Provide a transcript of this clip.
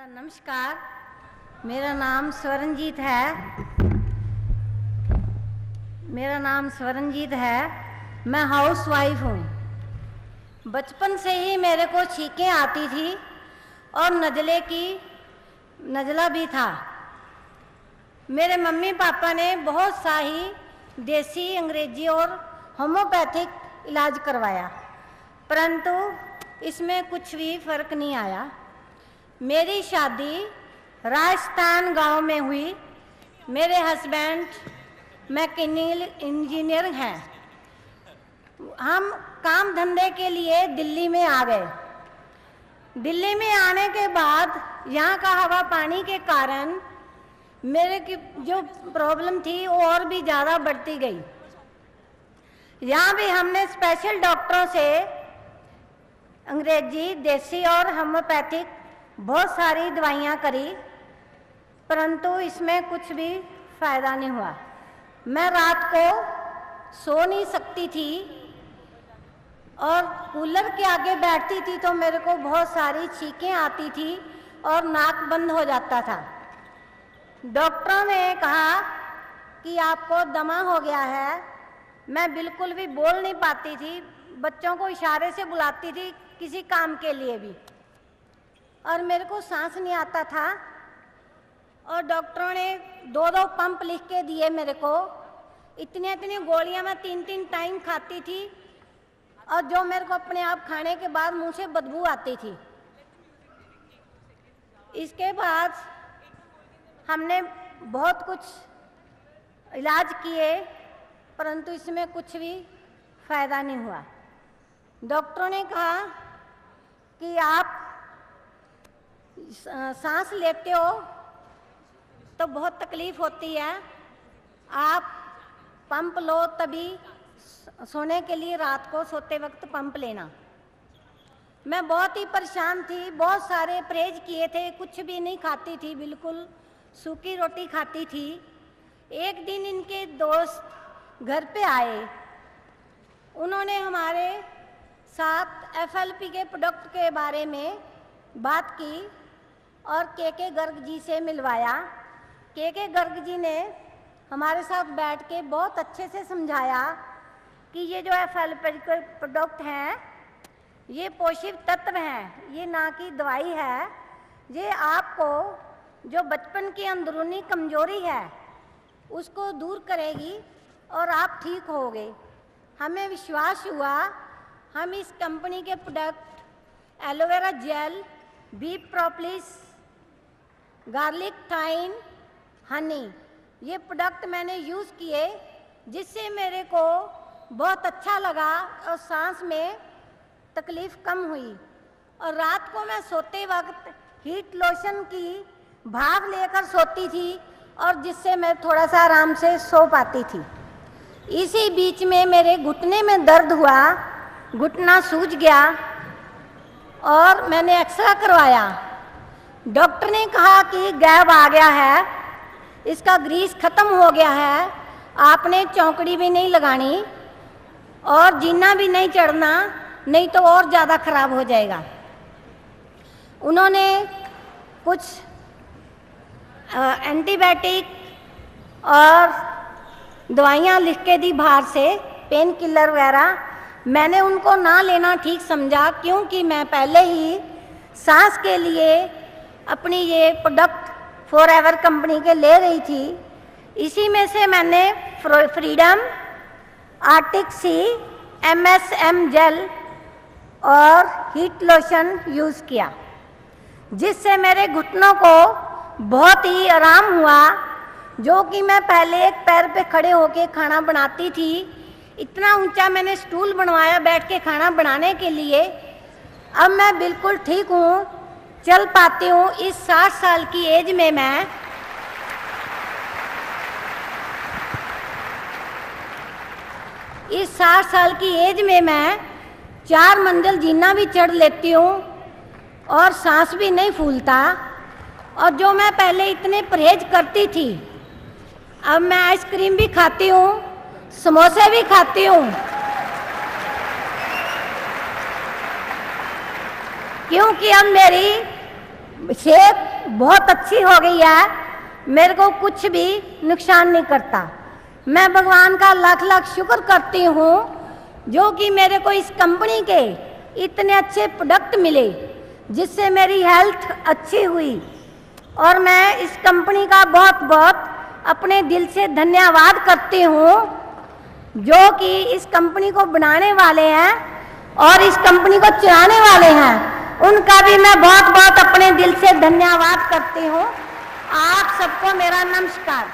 नमस्कार, मेरा नाम स्वरणजीत है। मैं हाउस वाइफ हूँ। बचपन से ही मेरे को छींकें आती थी और नज़ला भी था। मेरे मम्मी पापा ने बहुत सा ही देसी, अंग्रेजी और होम्योपैथिक इलाज करवाया, परंतु इसमें कुछ भी फर्क नहीं आया। मेरी शादी राजस्थान गांव में हुई। मेरे हस्बैंड मैकेनिकल इंजीनियर हैं। हम काम धंधे के लिए दिल्ली में आ गए। दिल्ली में आने के बाद यहाँ का हवा पानी के कारण मेरे की जो प्रॉब्लम थी वो और भी ज़्यादा बढ़ती गई। यहाँ भी हमने स्पेशल डॉक्टरों से अंग्रेजी, देसी और होम्योपैथिक बहुत सारी दवाइयाँ करी, परंतु इसमें कुछ भी फ़ायदा नहीं हुआ। मैं रात को सो नहीं सकती थी और कूलर के आगे बैठती थी तो मेरे को बहुत सारी छींकें आती थी और नाक बंद हो जाता था। डॉक्टरों ने कहा कि आपको दमा हो गया है। मैं बिल्कुल भी बोल नहीं पाती थी, बच्चों को इशारे से बुलाती थी किसी काम के लिए भी, और मेरे को सांस नहीं आता था। और डॉक्टरों ने 2-2 पंप लिख के दिए मेरे को। इतनी गोलियां मैं 3-3 टाइम खाती थी, और जो मेरे को अपने आप खाने के बाद मुंह से बदबू आती थी। इसके बाद हमने बहुत कुछ इलाज किए, परंतु इसमें कुछ भी फ़ायदा नहीं हुआ। डॉक्टरों ने कहा कि आप सांस लेते हो तो बहुत तकलीफ होती है, आप पंप लो, तभी सोने के लिए रात को सोते वक्त पंप लेना। मैं बहुत ही परेशान थी, बहुत सारे परहेज किए थे, कुछ भी नहीं खाती थी, बिल्कुल सूखी रोटी खाती थी। एक दिन इनके दोस्त घर पे आए। उन्होंने हमारे साथ FLP के प्रोडक्ट के बारे में बात की और के गर्ग जी से मिलवाया। के गर्ग जी ने हमारे साथ बैठ के बहुत अच्छे से समझाया कि ये जो FLP के प्रोडक्ट हैं ये पोषक तत्व हैं, ये ना कि दवाई है। ये आपको जो बचपन की अंदरूनी कमजोरी है उसको दूर करेगी और आप ठीक होगे। हमें विश्वास हुआ। हम इस कंपनी के product aloe vera gel, beef propolis, garlic thyme, honey, ये प्रोडक्ट मैंने यूज़ किए, जिससे मेरे को बहुत अच्छा लगा और सांस में तकलीफ़ कम हुई। और रात को मैं सोते वक्त हीट लोशन की भाप लेकर सोती थी, और जिससे मैं थोड़ा सा आराम से सो पाती थी। इसी बीच में मेरे घुटने में दर्द हुआ, घुटना सूज गया और मैंने एक्सरे करवाया। डॉक्टर ने कहा कि गैप आ गया है, इसका ग्रीस खत्म हो गया है, आपने चौकड़ी भी नहीं लगानी और जीना भी नहीं चढ़ना, नहीं तो और ज़्यादा खराब हो जाएगा। उन्होंने कुछ एंटीबायोटिक और दवाइयाँ लिख के दी बाहर से, पेन किलर वगैरह। मैंने उनको ना लेना ठीक समझा, क्योंकि मैं पहले ही सांस के लिए अपनी ये प्रोडक्ट फॉरएवर कंपनी के ले रही थी। इसी में से मैंने फ्रीडम, आर्टिक सी, MSM जेल और हीट लोशन यूज़ किया, जिससे मेरे घुटनों को बहुत ही आराम हुआ। जो कि मैं पहले एक पैर पे खड़े होके खाना बनाती थी, इतना ऊंचा मैंने स्टूल बनवाया बैठ के खाना बनाने के लिए। अब मैं बिल्कुल ठीक हूँ, चल पाती हूँ। इस 60 साल की एज में मैं इस 60 साल की एज में मैं 4 मंजिल जीना भी चढ़ लेती हूँ और सांस भी नहीं फूलता। और जो मैं पहले इतने परहेज करती थी, अब मैं आइसक्रीम भी खाती हूँ, समोसे भी खाती हूँ, क्योंकि अब मेरी सेहत बहुत अच्छी हो गई है, मेरे को कुछ भी नुकसान नहीं करता। मैं भगवान का लाख लाख शुक्र करती हूँ जो कि मेरे को इस कंपनी के इतने अच्छे प्रोडक्ट मिले जिससे मेरी हेल्थ अच्छी हुई। और मैं इस कंपनी का बहुत बहुत अपने दिल से धन्यवाद करती हूँ जो कि इस कंपनी को बनाने वाले हैं और इस कंपनी को चलाने वाले हैं, उनका भी मैं बहुत बहुत अपने दिल से धन्यवाद करती हूँ। आप सबको मेरा नमस्कार।